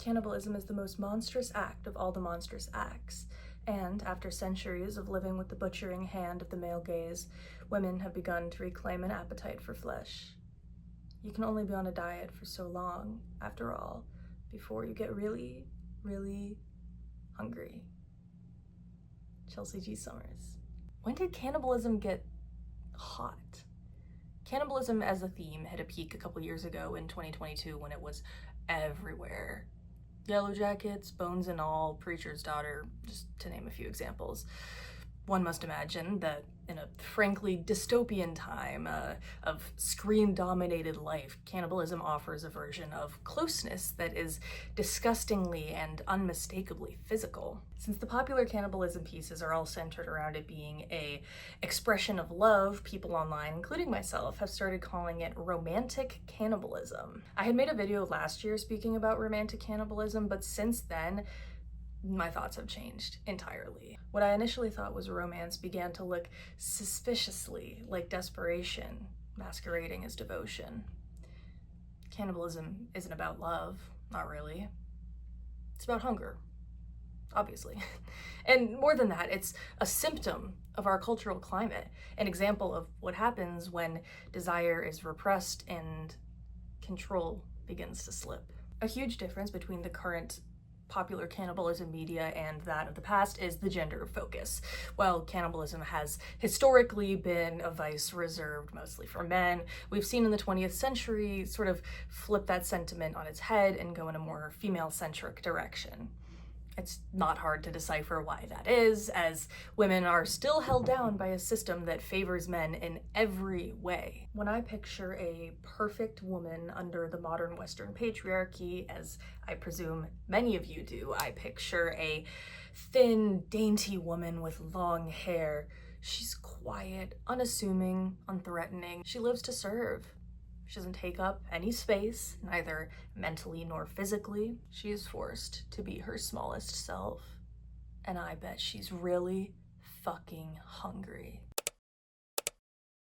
Cannibalism is the most monstrous act of all the monstrous acts, and after centuries of living with the butchering hand of the male gaze, women have begun to reclaim an appetite for flesh. You can only be on a diet for so long, after all, before you get really, really hungry. Chelsea G. Summers. When did cannibalism get hot? Cannibalism as a theme hit a peak a couple years ago in 2022 when it was everywhere. Yellow Jackets, Bones and All, Preacher's Daughter, just to name a few examples. One must imagine that in a frankly dystopian time of screen-dominated life, cannibalism offers a version of closeness that is disgustingly and unmistakably physical. Since the popular cannibalism pieces are all centered around it being an expression of love, people online, including myself, have started calling it romantic cannibalism. I had made a video last year speaking about romantic cannibalism, but since then, my thoughts have changed entirely. What I initially thought was romance began to look suspiciously like desperation, masquerading as devotion. Cannibalism isn't about love, not really. It's about hunger, obviously. And more than that, it's a symptom of our cultural climate, an example of what happens when desire is repressed and control begins to slip. A huge difference between the current popular cannibalism media and that of the past is the gender focus. While cannibalism has historically been a vice reserved mostly for men, we've seen in the 20th century sort of flip that sentiment on its head and go in a more female-centric direction. It's not hard to decipher why that is, as women are still held down by a system that favors men in every way. When I picture a perfect woman under the modern Western patriarchy, as I presume many of you do, I picture a thin, dainty woman with long hair. She's quiet, unassuming, unthreatening. She lives to serve. She doesn't take up any space, neither mentally nor physically. She is forced to be her smallest self. And I bet she's really fucking hungry.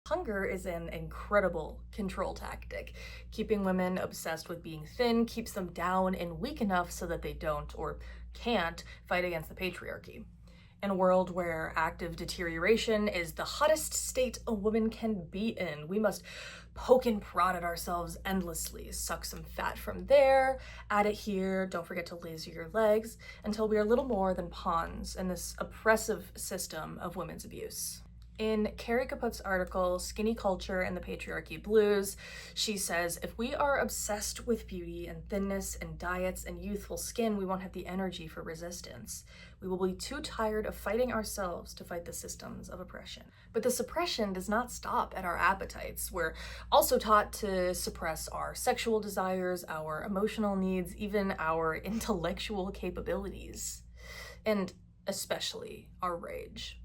Hunger is an incredible control tactic. Keeping women obsessed with being thin keeps them down and weak enough so that they don't or can't fight against the patriarchy. In a world where active deterioration is the hottest state a woman can be in, we must poke and prod at ourselves endlessly, suck some fat from there, add it here, don't forget to laser your legs, until we are little more than pawns in this oppressive system of women's abuse. In Carrie Caput's article, Skinny Culture and the Patriarchy Blues, she says, if we are obsessed with beauty and thinness and diets and youthful skin, we won't have the energy for resistance. We will be too tired of fighting ourselves to fight the systems of oppression. But the suppression does not stop at our appetites. We're also taught to suppress our sexual desires, our emotional needs, even our intellectual capabilities, and especially our rage.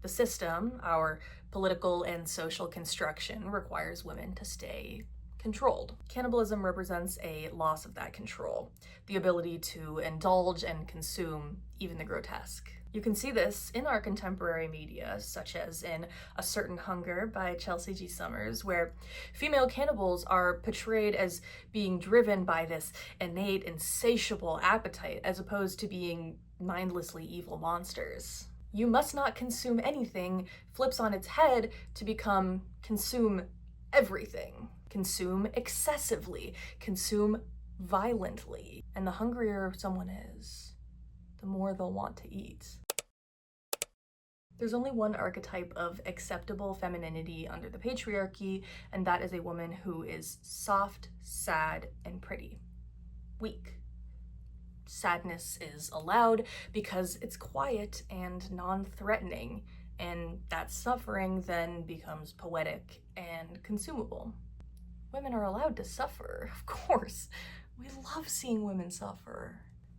The system, our political and social construction, requires women to stay controlled. Cannibalism represents a loss of that control, the ability to indulge and consume even the grotesque. You can see this in our contemporary media, such as in A Certain Hunger by Chelsea G. Summers, where female cannibals are portrayed as being driven by this innate, insatiable appetite, as opposed to being mindlessly evil monsters. You must not consume anything flips on its head to become consume everything. Consume excessively, consume violently. And the hungrier someone is, the more they'll want to eat. There's only one archetype of acceptable femininity under the patriarchy, and that is a woman who is soft, sad, and pretty. Weak. Sadness is allowed because it's quiet and non-threatening, and that suffering then becomes poetic and consumable. Women are allowed to suffer, of course. We love seeing women suffer,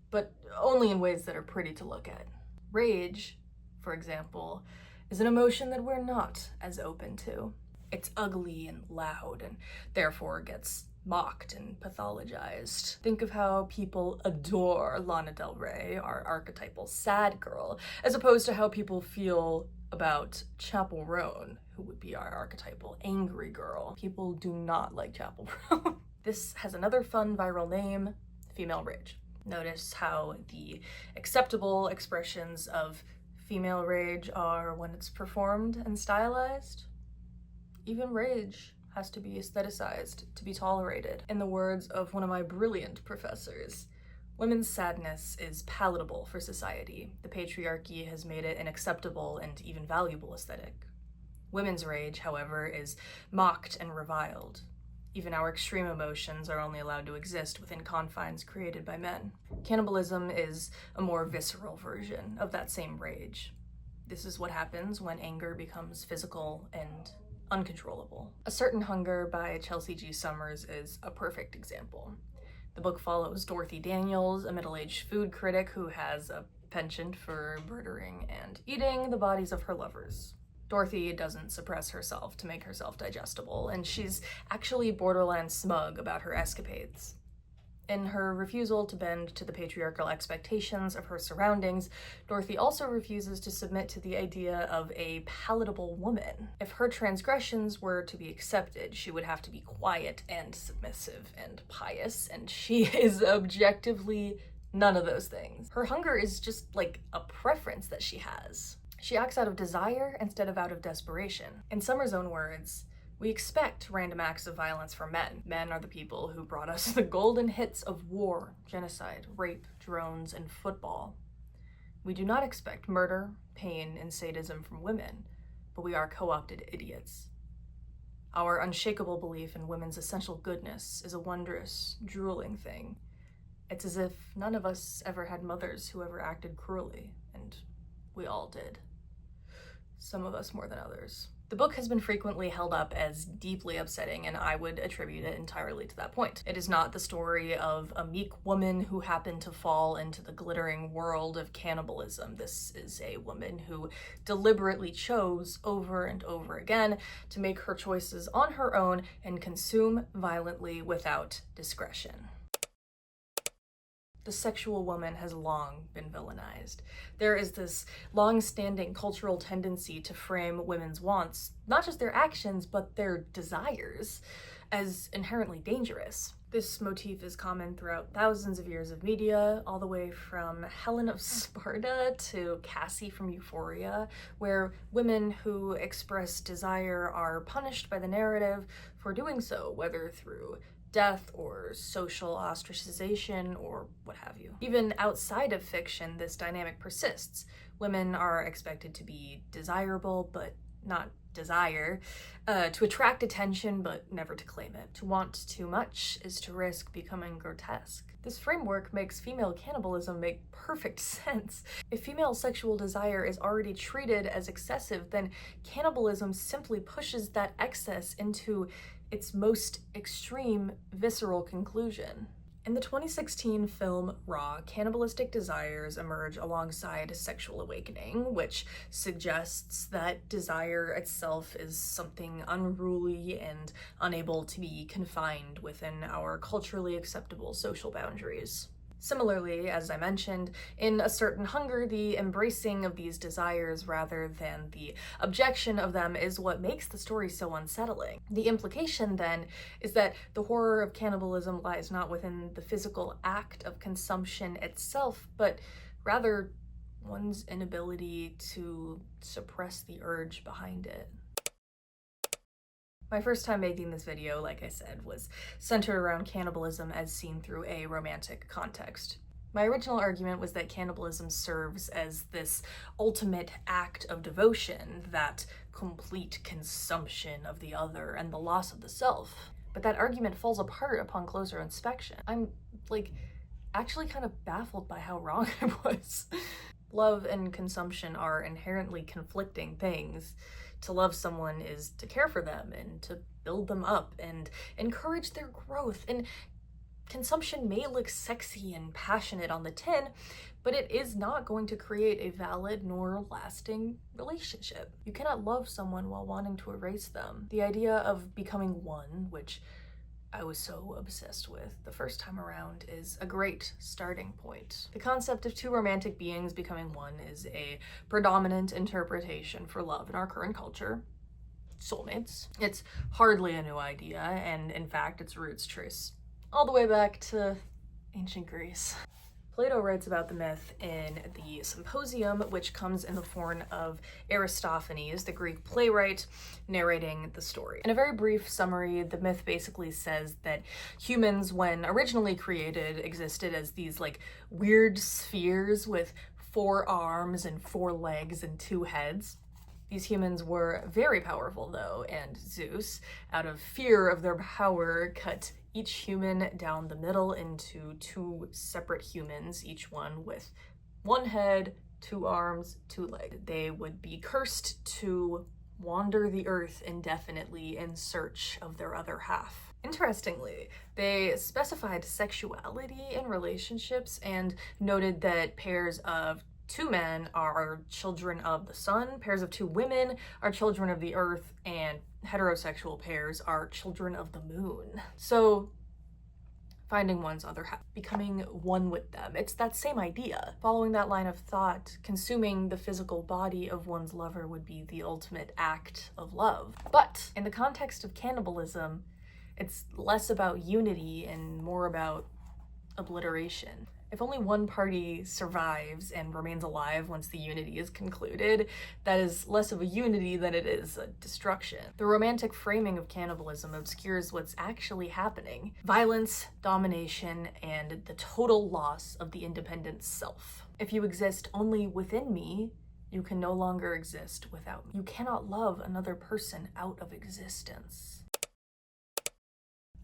but only in ways that are pretty to look at. Rage, for example, is an emotion that we're not as open to. It's ugly and loud, and therefore gets mocked and pathologized. Think of how people adore Lana Del Rey, our archetypal sad girl, as opposed to how people feel about Chapel Roan, who would be our archetypal angry girl. People do not like Chapel Roan. This has another fun viral name, female rage. Notice how the acceptable expressions of female rage are when it's performed and stylized. Even rage has to be aestheticized to be tolerated. In the words of one of my brilliant professors, women's sadness is palatable for society. The patriarchy has made it an acceptable and even valuable aesthetic. Women's rage, however, is mocked and reviled. Even our extreme emotions are only allowed to exist within confines created by men. Cannibalism is a more visceral version of that same rage. This is what happens when anger becomes physical and uncontrollable. A Certain Hunger by Chelsea G. Summers is a perfect example. The book follows Dorothy Daniels, a middle-aged food critic who has a penchant for murdering and eating the bodies of her lovers. Dorothy doesn't suppress herself to make herself digestible, and she's actually borderline smug about her escapades. In her refusal to bend to the patriarchal expectations of her surroundings, Dorothy also refuses to submit to the idea of a palatable woman. If her transgressions were to be accepted, she would have to be quiet and submissive and pious, and she is objectively none of those things. Her hunger is just like a preference that she has. She acts out of desire instead of out of desperation. In Summer's own words, we expect random acts of violence from men. Men are the people who brought us the golden hits of war, genocide, rape, drones, and football. We do not expect murder, pain, and sadism from women, but we are co-opted idiots. Our unshakable belief in women's essential goodness is a wondrous, drooling thing. It's as if none of us ever had mothers who ever acted cruelly, and we all did. Some of us more than others. The book has been frequently held up as deeply upsetting, and I would attribute it entirely to that point. It is not the story of a meek woman who happened to fall into the glittering world of cannibalism. This is a woman who deliberately chose over and over again to make her choices on her own and consume violently without discretion. The sexual woman has long been villainized. There is this long-standing cultural tendency to frame women's wants, not just their actions, but their desires, as inherently dangerous. This motif is common throughout thousands of years of media, all the way from Helen of Sparta to Cassie from Euphoria, where women who express desire are punished by the narrative for doing so, whether through death or social ostracization or what have you. Even outside of fiction, this dynamic persists. Women are expected to be desirable, but not desire, to attract attention, but never to claim it. To want too much is to risk becoming grotesque. This framework makes female cannibalism make perfect sense. If female sexual desire is already treated as excessive, then cannibalism simply pushes that excess into its most extreme, visceral conclusion. In the 2016 film Raw, cannibalistic desires emerge alongside sexual awakening, which suggests that desire itself is something unruly and unable to be confined within our culturally acceptable social boundaries. Similarly, as I mentioned, in A Certain Hunger, the embracing of these desires rather than the objection of them is what makes the story so unsettling. The implication, then, is that the horror of cannibalism lies not within the physical act of consumption itself, but rather one's inability to suppress the urge behind it. My first time making this video, like I said, was centered around cannibalism as seen through a romantic context. My original argument was that cannibalism serves as this ultimate act of devotion, that complete consumption of the other and the loss of the self. But that argument falls apart upon closer inspection. I'm, actually kind of baffled by how wrong I was. Love and consumption are inherently conflicting things. To love someone is to care for them and to build them up and encourage their growth. And consumption may look sexy and passionate on the tin, but it is not going to create a valid nor lasting relationship. You cannot love someone while wanting to erase them. The idea of becoming one, which I was so obsessed with the first time around, is a great starting point. The concept of two romantic beings becoming one is a predominant interpretation for love in our current culture. Soulmates. It's hardly a new idea, and in fact its roots trace all the way back to ancient Greece. Plato writes about the myth in the Symposium, which comes in the form of Aristophanes, the Greek playwright, narrating the story. In a very brief summary, the myth basically says that humans, when originally created, existed as these like weird spheres with 4 arms and 4 legs and 2 heads. These humans were very powerful though, and Zeus, out of fear of their power, cut each human down the middle into 2 separate humans, each one with 1 head, 2 arms, 2 legs. They would be cursed to wander the earth indefinitely in search of their other half. Interestingly, they specified sexuality in relationships and noted that pairs of 2 men are children of the sun, pairs of 2 women are children of the earth, and heterosexual pairs are children of the moon. So finding one's other half, becoming one with them. It's that same idea. Following that line of thought, consuming the physical body of one's lover would be the ultimate act of love. But in the context of cannibalism, it's less about unity and more about obliteration. If only one party survives and remains alive once the unity is concluded, that is less of a unity than it is a destruction. The romantic framing of cannibalism obscures what's actually happening: violence, domination, and the total loss of the independent self. If you exist only within me, you can no longer exist without me. You cannot love another person out of existence.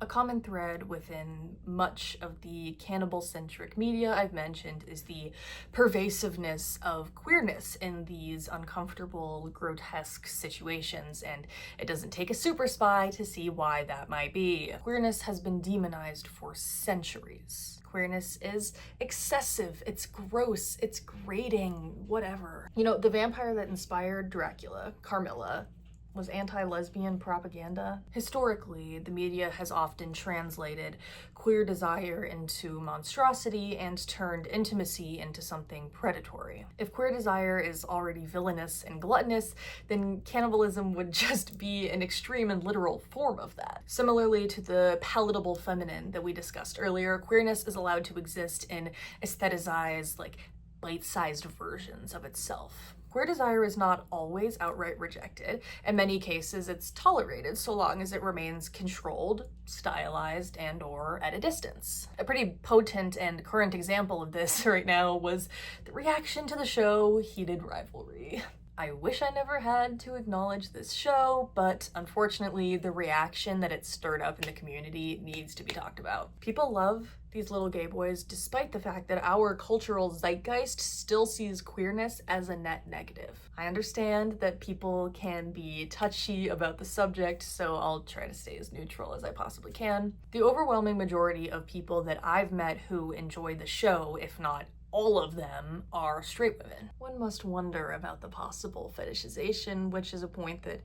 A common thread within much of the cannibal-centric media I've mentioned is the pervasiveness of queerness in these uncomfortable, grotesque situations, and it doesn't take a super spy to see why that might be. Queerness has been demonized for centuries. Queerness is excessive, it's gross, it's grating, whatever. You know, the vampire that inspired Dracula, Carmilla, was anti-lesbian propaganda. Historically, the media has often translated queer desire into monstrosity and turned intimacy into something predatory. If queer desire is already villainous and gluttonous, then cannibalism would just be an extreme and literal form of that. Similarly to the palatable feminine that we discussed earlier, queerness is allowed to exist in aestheticized, like, bite-sized versions of itself. Queer desire is not always outright rejected. In many cases, it's tolerated so long as it remains controlled, stylized, and/or at a distance. A pretty potent and current example of this right now was the reaction to the show Heated Rivalry. I wish I never had to acknowledge this show, but unfortunately, the reaction that it stirred up in the community needs to be talked about. People love these little gay boys, despite the fact that our cultural zeitgeist still sees queerness as a net negative. I understand that people can be touchy about the subject, so I'll try to stay as neutral as I possibly can. The overwhelming majority of people that I've met who enjoy the show, if not all of them, are straight women. One must wonder about the possible fetishization, which is a point that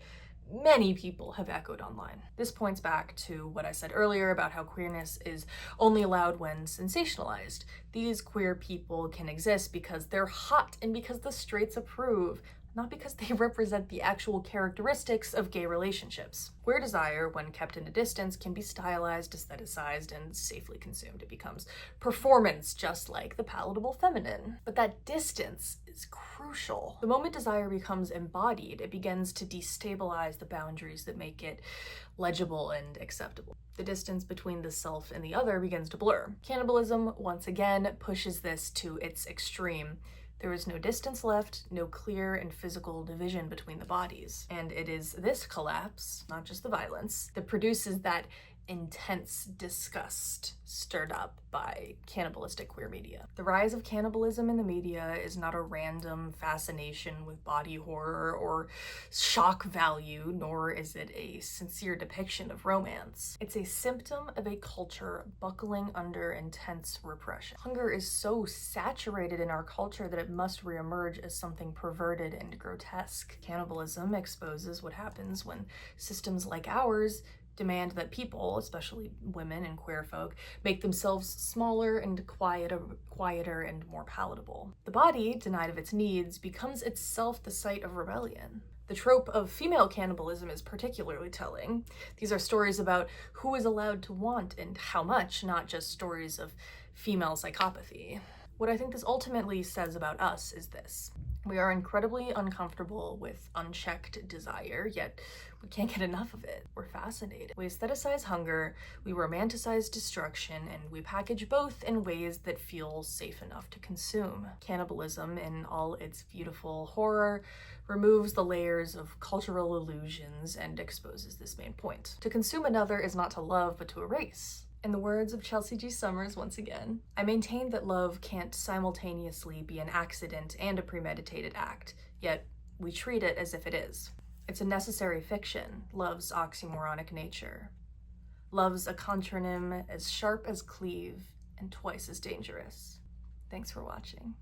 many people have echoed online. This points back to what I said earlier about how queerness is only allowed when sensationalized. These queer people can exist because they're hot and because the straights approve, not because they represent the actual characteristics of gay relationships. Queer desire, when kept in a distance, can be stylized, aestheticized, and safely consumed. It becomes performance, just like the palatable feminine. But that distance is crucial. The moment desire becomes embodied, it begins to destabilize the boundaries that make it legible and acceptable. The distance between the self and the other begins to blur. Cannibalism, once again, pushes this to its extreme. There is no distance left, no clear and physical division between the bodies. And it is this collapse, not just the violence, that produces that intense disgust stirred up by cannibalistic queer media. The rise of cannibalism in the media is not a random fascination with body horror or shock value, nor is it a sincere depiction of romance. It's a symptom of a culture buckling under intense repression. Hunger is so saturated in our culture that it must reemerge as something perverted and grotesque. Cannibalism exposes what happens when systems like ours demand that people, especially women and queer folk, make themselves smaller and quieter and more palatable. The body, denied of its needs, becomes itself the site of rebellion. The trope of female cannibalism is particularly telling. These are stories about who is allowed to want and how much, not just stories of female psychopathy. What I think this ultimately says about us is this. We are incredibly uncomfortable with unchecked desire, yet we can't get enough of it. We're fascinated. We aestheticize hunger, we romanticize destruction, and we package both in ways that feel safe enough to consume. Cannibalism, in all its beautiful horror, removes the layers of cultural illusions and exposes this main point. To consume another is not to love, but to erase. In the words of Chelsea G. Summers once again, I maintain that love can't simultaneously be an accident and a premeditated act, yet we treat it as if it is. It's a necessary fiction, love's oxymoronic nature. Love's a contronym as sharp as cleave and twice as dangerous. Thanks for watching.